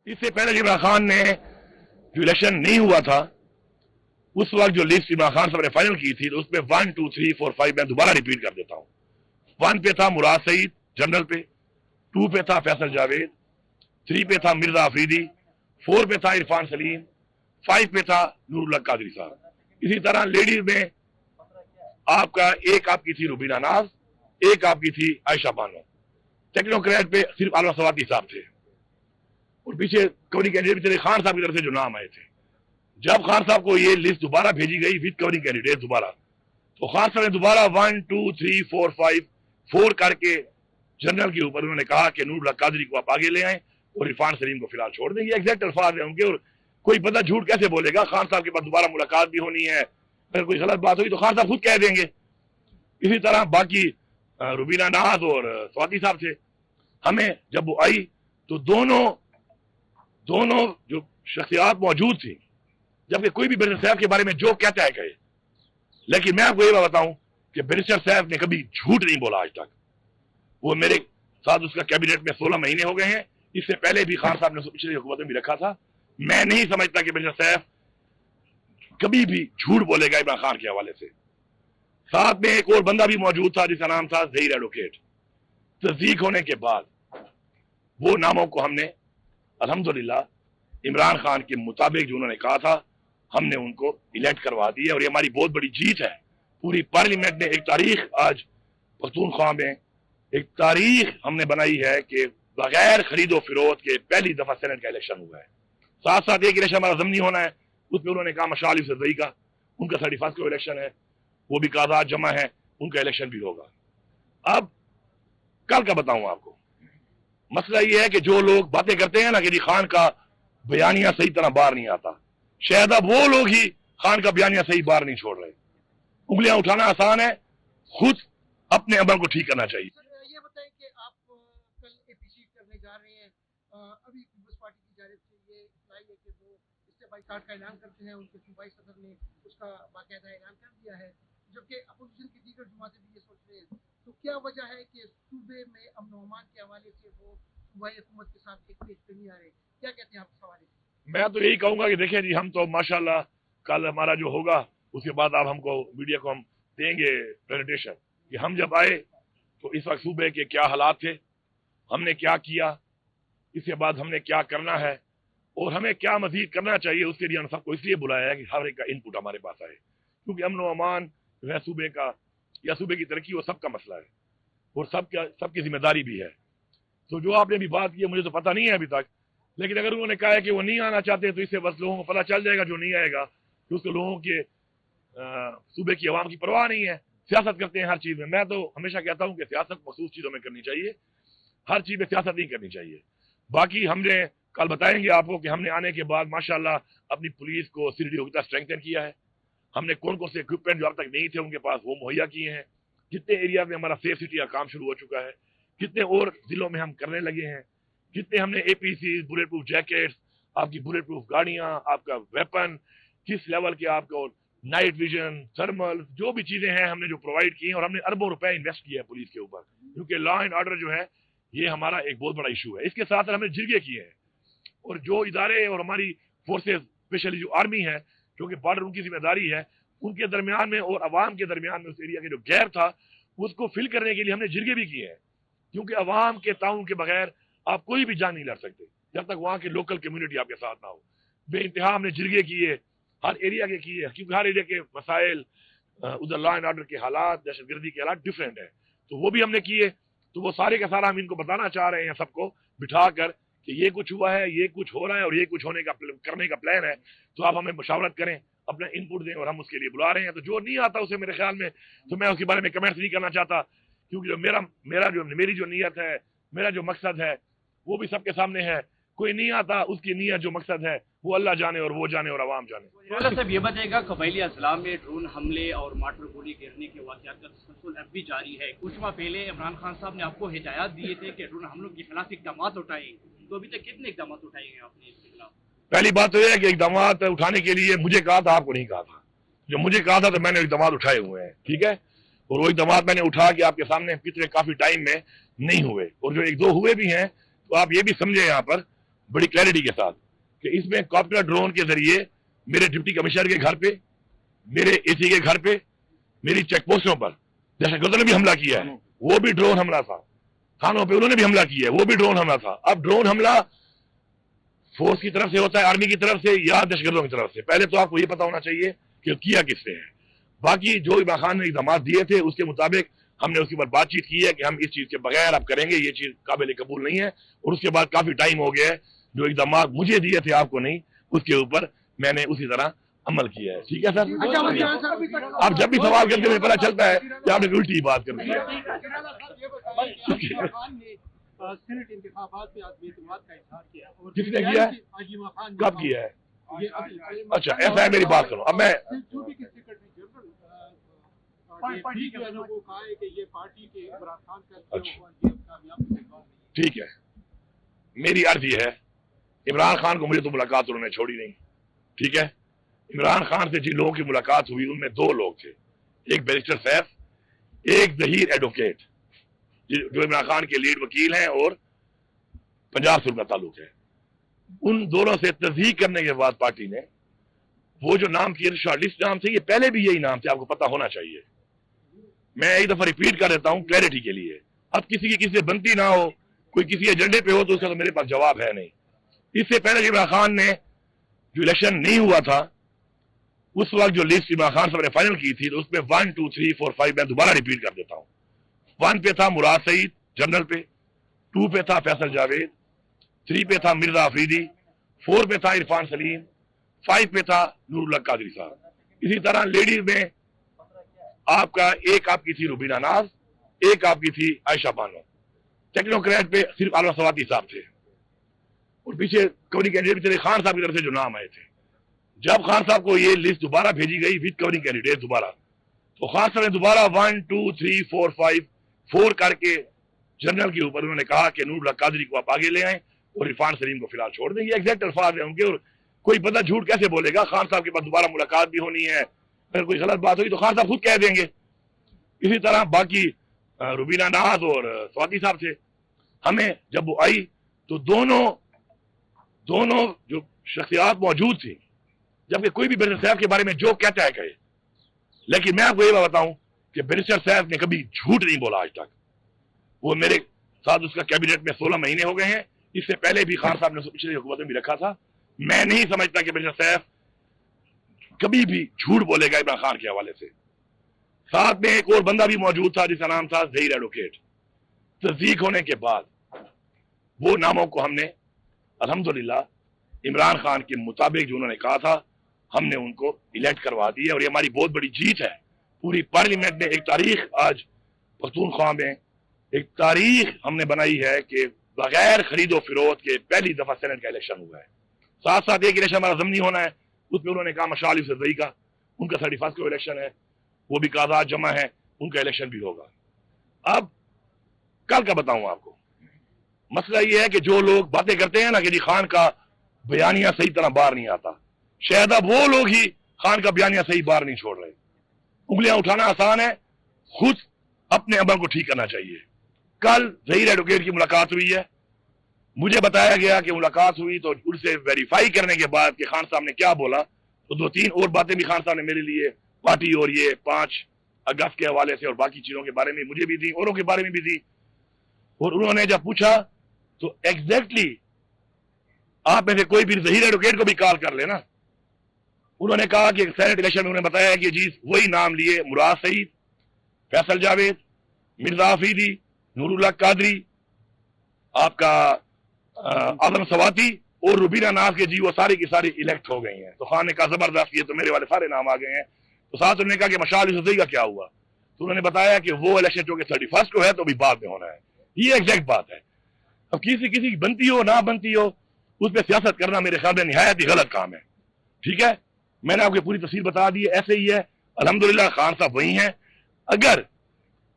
इससे पहले इमरान खान ने जो इलेक्शन नहीं हुआ था उस वक्त जो लिस्ट इमरान खान साहब ने फाइनल की थी तो उसमें 1 2 3 4 5 मैं दोबारा रिपीट कर देता हूँ। 1 पे था मुराद सईद जनरल पे, 2 पे था फैसल जावेद, 3 पे था मिर्जा अफरीदी, 4 पे था इरफान सलीम, 5 पे था नूरुल्लाह कादरी साहब। इसी तरह लेडीज में आपका एक आपकी थी रुबीना नाज, एक आपकी थी आयशा बानो। टेक्नोक्रेट पे सिर्फ आलम सवाती साहब थे और पीछे कवरी कैंडिडेट भी खान साहब की तरफ से जो नाम आए थे। जब खान साहब को ये लिस्ट दोबारा भेजी गई विद कवरी कैंडिडेट दोबारा, तो खान साहब ने दोबारा 1 2 3 4 5 4 करके जनरल के ऊपर उन्होंने कहा कि नूरुल्लाह कादरी को आप आगे ले आए और इरफान सलीम को फिलहाल छोड़ दें। ये एग्जैक्ट अल्फाज है उनके और कोई बंदा झूठ कैसे बोलेगा। खान साहब के पास दोबारा मुलाकात भी होनी है, अगर कोई गलत बात हुई तो खान साहब खुद कह देंगे। इसी तरह बाकी रुबीना नाज और स्वाति साहब थे। हमें जब वो आई तो दोनों जो शख्सियात मौजूद थी, जबकि कोई भी बैरिस्टर साहब के बारे में जो कहता है कहे, लेकिन मैं आपको ये बात बताऊं कि बैरिस्टर साहब ने कभी झूठ नहीं बोला आज तक। वो मेरे साथ उसका कैबिनेट में 16 महीने हो गए हैं, इससे पहले भी खान साहब ने पिछली हुकूमत में भी रखा था। मैं नहीं समझता कि बैरिस्टर साहब कभी भी झूठ बोलेगा इमरान खान के हवाले से। साथ में एक और बंदा भी मौजूद था जिसका नाम था ज़हीर एडवोकेट। तस्दीक होने के बाद वो नामों को हमने अल्हम्दुलिल्लाह इमरान खान के मुताबिक जो उन्होंने कहा था हमने उनको इलेक्ट करवा दिया और ये हमारी बहुत बड़ी जीत है। पूरी पार्लियामेंट ने एक तारीख आज पख्तूनख्वा में एक तारीख हमने बनाई है कि बगैर खरीदो फिरोख्त के पहली दफा सेनेट का इलेक्शन हुआ है। साथ साथ एक इलेक्शन हमारा ज़मीनी होना है, उसमें उन्होंने कहा मशाल यूसुफजई का, उनका 31 को इलेक्शन है, वो भी कागजात जमा है, उनका इलेक्शन भी होगा। अब कल का बताऊं आपको, मसला ये है कि जो लोग बातें करते हैं ना कि खान का बयानिया सही तरह बाहर नहीं आता, शायद अब वो लोग ही खान का बयानिया सही बाहर नहीं छोड़ रहे। उंगलियां उठाना आसान है, खुद अपने अमल को ठीक करना चाहिए। ये बताएं कि आप कल एपीसी करने जा रहे हैं, अभी पीपल्स पार्टी की जानिब से ये इत्तला है कि वो इससे बाइकाट का ऐलान करते हैं, उनके सूबाई सदर ने उसका बाकायदा ऐलान कर दिया है, जबकि अपोजिशन की दीगर जमातें भी ये सोच रहे हैं। तो क्या वजह है कि सूबे में अमन अमान के हवाले से वो सूबाई हुकूमत के साथ एक पेज पे नहीं आ रहे? क्या कहते हैं आप इस हवाले से? मैं तो यही कहूंगा कि देखिए जी, हम तो माशाल्लाह कल हमारा जो होगा उसके बाद आप हमको मीडिया को हम देंगे प्रेजेंटेशन कि हम जब आए तो इस वक्त सूबे के क्या हालात थे, हमने क्या किया, इसके बाद हमने क्या करना है और हमें क्या मजीद करना चाहिए। उसके लिए हम सबको इसलिए बुलाया है कि हर एक का इनपुट हमारे पास आए, क्योंकि अमन अमान जो है सूबे का या सूबे की तरक्की वो सबका मसला है और सबकी जिम्मेदारी भी है। तो जो आपने भी बात की है मुझे तो पता नहीं है अभी तक, लेकिन अगर उन्होंने कहा है कि वो नहीं आना चाहते तो इससे बस लोगों को पता चल जाएगा जो नहीं आएगा कि उसके लोगों के सूबे की आवाम की परवाह नहीं है। सियासत करते हैं हर चीज में। मैं तो हमेशा कहता हूं कि सियासत मखसूस चीजों में करनी चाहिए, हर चीज में सियासत नहीं करनी चाहिए। बाकी हमने कल बताएंगे आपको कि हमने आने के बाद माशाल्लाह अपनी पुलिस को सीडी होता स्ट्रेंथन किया है। हमने कौन कौन से इक्विपमेंट जो अब तक नहीं थे उनके पास वो मुहैया किए हैं। कितने एरिया में हमारा सेफ सिटी का काम शुरू हो चुका है, कितने और जिलों में हम करने लगे हैं, कितने हमने एपीसी, बुलेट प्रूफ जैकेट्स, आपकी बुलेट प्रूफ गाड़ियां, आपका वेपन, किस लेवल के आपको नाइट विजन, थर्मल, जो भी चीजें हैं हमने जो प्रोवाइड की हैं। और हमने अरबों रुपए इन्वेस्ट किया है पुलिस के ऊपर, क्योंकि लॉ एंड ऑर्डर जो है ये हमारा एक बहुत बड़ा इशू है। इसके साथ हमने जिरगे किए हैं और जो इदारे और हमारी फोर्सेस स्पेशली जो आर्मी है, क्योंकि बॉर्डर उनकी जिम्मेदारी है, उनके दरमियान में और अवाम के दरमियान में उस एरिया के जो गैप था उसको फिल करने के लिए हमने जिरगे भी किए हैं। क्योंकि अवाम के ताउन के बगैर आप कोई भी जान नहीं लड़ सकते जब तक वहां के लोकल कम्युनिटी आपके साथ ना हो। बेइंतहा हमने जिरगे किए, हर एरिया के किए, क्योंकि हर एरिया के मसाइल, उधर लॉ एंड ऑर्डर के हालात, दहशतगर्दी के हालात डिफरेंट है, तो वो भी हमने किए। तो वो सारे का सारा हम इनको बताना चाह रहे हैं सबको बिठा कर कि ये कुछ हुआ है, ये कुछ हो रहा है और ये कुछ होने का करने का प्लान है। तो आप हमें मशावरत करें, अपना इनपुट दें और हम उसके लिए बुला रहे हैं। तो जो नहीं आता उसे मेरे ख्याल में तो मैं उसके बारे में कमेंट्स नहीं करना चाहता, क्योंकि जो मेरी जो नीयत है, मेरा जो मकसद है वो भी सबके सामने है। कोई नहीं आता, उसकी नीयत जो मकसद है वो अल्लाह जाने और वो जाने और आवाम जाने। साहब ये बताएगा कबायली अजला में ड्रोन हमले और मार्टर गोली गिरने के वाक़यात का तसलसल अब भी जारी है। कुछ माह पहले इमरान खान साहब ने आपको हिदायत दिए थे कि ड्रोन हमलों के खिलाफ इकदाम उठाए, तो अभी तक कितने इकदाम उठाए हैं आपने इसके खिलाफ? पहली बात तो यह है कि इकदाम उठाने के लिए मुझे कहा था, आपको नहीं कहा था। जो मुझे कहा था तो मैंने इकदाम उठाए हुए हैं, ठीक है। और वो इकदाम मैंने उठा के आपके सामने पिछले काफी टाइम में नहीं हुए, और जो एक दो हुए भी हैं तो आप ये भी समझे यहाँ पर बड़ी क्लैरिटी के साथ कि इसमें कॉप्टर ड्रोन के जरिए मेरे डिप्टी कमिश्नर के घर पे, मेरे एसी के घर पे, मेरी चेक पोस्टों पर दहशतगर्दों ने भी हमला किया है, वो भी ड्रोन हमला था। थानों पे उन्होंने भी हमला किया है, वो भी ड्रोन हमला था। अब ड्रोन हमला फोर्स की तरफ से होता है, आर्मी की तरफ से या दहशतगर्दों की तरफ से, पहले तो आपको ये पता होना चाहिए कि किया किससे है। बाकी जो इमरान खान ने इक़दाम दिए थे उसके मुताबिक हमने उसके ऊपर बातचीत की है कि हम इस चीज के बगैर अब करेंगे, ये चीज काबिल कबूल नहीं है। और उसके बाद काफी टाइम हो गया है, जो इक़दाम मुझे दिए थे आपको नहीं, उसके ऊपर मैंने उसी तरह अमल किया है। ठीक है सर, आप जब भी सवाल करते हुए पता चलता है कि आपने उल्टी बात कर दी है। सेनेट इंतखाबात में आज बेतमाद का इजहार किया और किसने किया है, कब किया है? अच्छा ऐसा है, मेरी बात सुनो। अब मैं को कहा है कि ये पार्टी के इमरान खान का ठीक है, मेरी अर्ज ये है, इमरान खान को मुझे तो मुलाकात उन्होंने छोड़ी नहीं। ठीक है, इमरान खान से जिन लोगों की मुलाकात हुई उनमें दो लोग थे, एक बैरिस्टर सैफ, एक जहीर एडवोकेट जो इमरान खान के लीड वकील हैं और पंजाब से उनका ताल्लुक है। उन दोनों से तस्दीक करने के बाद पार्टी ने वो जो नाम किए शॉर्टलिस्ट नाम थे, ये पहले भी यही नाम थे, आपको पता होना चाहिए। मैं एक दफा रिपीट कर देता हूं क्लैरिटी के लिए। अब किसी की किसी से बनती ना हो, कोई किसी एजेंडे पे हो, तो उसका तो मेरे पास जवाब है नहीं। इससे पहले इमरान खान ने जो इलेक्शन नहीं हुआ था, उस वक्त जो लिस्ट इमरान खान साहब ने फाइनल की थी, तो उसमें 1 2 3 4 5 मैं दोबारा रिपीट कर देता हूं। 1 पे था मुराद सईद जनरल पे, 2 पे था फैसल जावेद, 3 पे था मिर्जा अफरीदी, 4 पे था इरफान सलीम, 5 पे था नूरुल्लाह कादरी साहब। इसी तरह लेडीज में आपका एक आपकी थी रुबीना नाज, एक आपकी थी आयशा बानो। टेक्नोक्रेट पे सिर्फ आलम सवाती साहब थे और पीछे कवरिंग कैंडिडेट भी थे खान साहब की तरफ से जो नाम आए थे। जब खान साहब को ये लिस्ट दोबारा भेजी गई विद कवरिंग कैंडिडेट दोबारा, तो खान साहब ने दोबारा 1 2 3 4 5 4 करके जनरल के ऊपर उन्होंने कहा कि नूरुल्लाह कादरी को आप आगे ले आए और इरफान सलीम को फिलहाल छोड़ दें। ये एग्जैक्ट अल्फाज है उनके, और कोई बंदा झूठ कैसे बोलेगा? खान साहब के पास दोबारा मुलाकात भी होनी है, अगर कोई गलत बात हुई तो खान साहब खुद कह देंगे। इसी तरह बाकी रुबीना नाज और स्वाति साहब थे। हमें जब वो आई तो दोनों जो शख्सियात मौजूद थी, जबकि कोई भी बैरिस्टर साहब के बारे में जो कहता है कहे, लेकिन मैं आपको ये बात बताऊं कि बैरिस्टर साहब ने कभी झूठ नहीं बोला आज तक। वो मेरे साथ उसका कैबिनेट में 16 महीने हो गए हैं, इससे पहले भी खान साहब ने पिछली हुकूमत में भी रखा था। मैं नहीं समझता कि बैरिस्टर साहब कभी भी झूठ बोलेगा इमरान खान के हवाले से। साथ में एक और बंदा भी मौजूद था जिसका नाम था जहीर एडवोकेट। तस्दीक होने के बाद वो नामों को हमने अल्हम्दुलिल्लाह इमरान खान के मुताबिक जो उन्होंने कहा था, हमने उनको इलेक्ट करवा दिया। और ये हमारी बहुत बड़ी जीत है। पूरी पार्लियामेंट ने एक तारीख आज पख्तूनख्वा में एक तारीख हमने बनाई है कि बगैर खरीदो फिरोख्त के पहली दफा सेनेट का इलेक्शन हुआ है। साथ साथ एक इलेक्शन हमारा ज़मीनी होना है, उसमें उन्होंने कहा मशाल यूसुफजई का, उनका 31 को इलेक्शन है, वो भी कागजात जमा है, उनका इलेक्शन भी होगा। अब कल का बताऊं आपको, मसला ये है कि जो लोग बातें करते हैं ना कि जी खान का बयानिया सही तरह बाहर नहीं आता, शायद अब वो लोग ही खान का बयानिया सही बाहर नहीं छोड़ रहे। उंगलियां उठाना आसान है, खुद अपने अमल को ठीक करना चाहिए। कल जहीर एडवोकेट की मुलाकात हुई है, मुझे बताया गया कि मुलाकात हुई तो उनसे वेरीफाई करने के बाद कि खान साहब ने क्या बोला, तो 2-3 और बातें भी खान साहब ने मेरे लिए पार्टी और ये 5 अगस्त के हवाले से और बाकी चीजों के बारे में मुझे भी दी, औरों के बारे में भी दी। और उन्होंने जब पूछा तो एग्जैक्टली आप में से कोई भी जहीर एडवोकेट को भी कॉल कर लेना। उन्होंने कहा कि सेनेट इलेक्शन में उन्होंने बताया कि जी वही नाम लिए मुराद सईद, फैसल जावेद, मिर्जा अफरीदी, नूरुल्लाह कादरी, आपका आदम सवाती और रुबीना नाज के जी वो सारी की सारी इलेक्ट हो गई हैं। तो खान ने कहा जबरदस्त, ये तो मेरे वाले सारे नाम आ गए हैं। तो साथ उन्होंने कहा कि मशाल यूसुफजई का क्या हुआ, तो उन्होंने बताया कि वो इलेक्शन जो कि 31 को है तो अभी बाद में होना है। ये एग्जैक्ट बात है। अब किसी की बनती हो ना बनती हो उस पर सियासत करना मेरे ख्याल में निहायत ही गलत काम है। ठीक है, मैंने आपको पूरी तफसील बता दी है, ऐसे ही है। अल्हम्दुलिल्लाह खान साहब वही हैं। अगर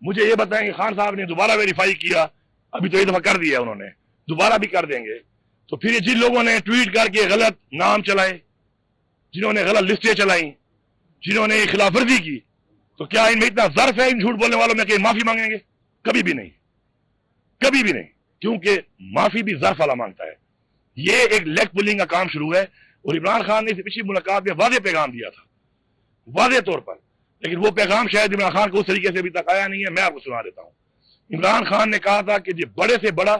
मुझे ये बताएं कि खान साहब ने दोबारा वेरीफाई किया, अभी तो एक दफा कर दिया उन्होंने, दोबारा भी कर देंगे, तो फिर जिन लोगों ने ट्वीट करके गलत नाम चलाए, जिन्होंने गलत लिस्टें चलाई, जिन्होंने खिलाफ वर्जी की, तो क्या इनमें इतना ज़र्फ है इन झूठ बोलने वालों में कि माफी मांगेंगे? कभी भी नहीं, कभी भी नहीं, क्योंकि माफी भी ज़र्फ वाला मांगता है। یہ ایک لیگ پولنگ کا کام شروع ہے، اور عمران خان نے اس پچھلی ملاقات میں واضح پیغام دیا تھا، واضح طور پر، لیکن وہ پیغام شاید عمران خان کو اس طریقے سے ابھی تک آیا نہیں ہے. میں آپ کو سنا دیتا ہوں. عمران خان نے کہا تھا کہ جو بڑے سے بڑا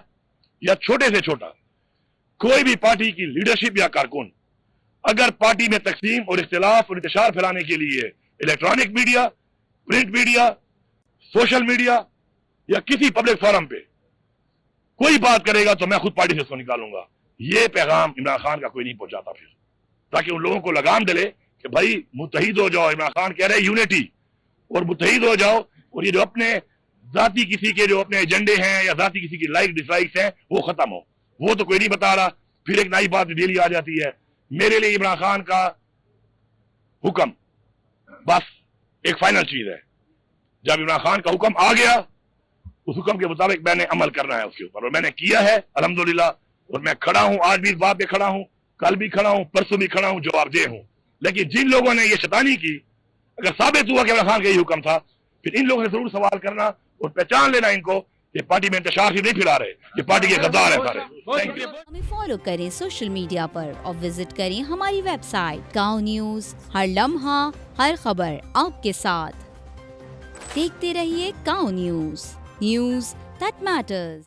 یا چھوٹے سے چھوٹا کوئی بھی پارٹی کی لیڈرشپ یا کارکن اگر پارٹی میں تقسیم اور اختلاف اور انتشار پھیلانے کے لیے electronic media, print media, social media یا کسی پبلک فورم پہ کوئی بات کرے گا تو میں خود پارٹی سے اس کو نکالوں گا. یہ پیغام عمران خان کا کوئی نہیں پہنچاتا پھر، تاکہ ان لوگوں کو لگام ڈلے کہ بھائی متحد ہو جاؤ. عمران خان کہہ رہے یونٹی، اور متحد ہو جاؤ، اور یہ جو اپنے ذاتی کسی کے جو اپنے ایجنڈے ہیں یا ذاتی کسی کی لائک ڈس لائکس ہیں وہ ختم ہو. وہ تو کوئی نہیں بتا رہا. پھر ایک نئی بات ڈیلی آ جاتی ہے. میرے لیے عمران خان کا حکم بس ایک فائنل چیز ہے. جب عمران خان کا حکم آ گیا اس حکم کے مطابق میں نے عمل کرنا ہے اس کے اوپر، اور میں نے کیا ہے الحمدللہ. اور میں کھڑا ہوں، آج بھی اس بات پہ کھڑا ہوں، کل بھی کھڑا ہوں، پرسوں بھی کھڑا ہوں، جواب دہ ہوں. لیکن جن لوگوں نے یہ شیطانی کی، اگر ثابت ہوا کہ عمران خان کا یہ حکم تھا، پھر ان لوگوں نے ضرور سوال کرنا اور پہچان لینا ان کو کہ پارٹی میں انتشار ہی نہیں پھیلا رہے، یہ پارٹی کے غدار ہیں سارے. Thank you. ہمیں فالو کریں سوشل میڈیا پر اور وزٹ کریں ہماری ویب سائٹ گاؤں نیوز. ہر لمحہ ہر خبر آپ کے ساتھ. دیکھتے رہیے گاؤں نیوز دیٹ میٹرز.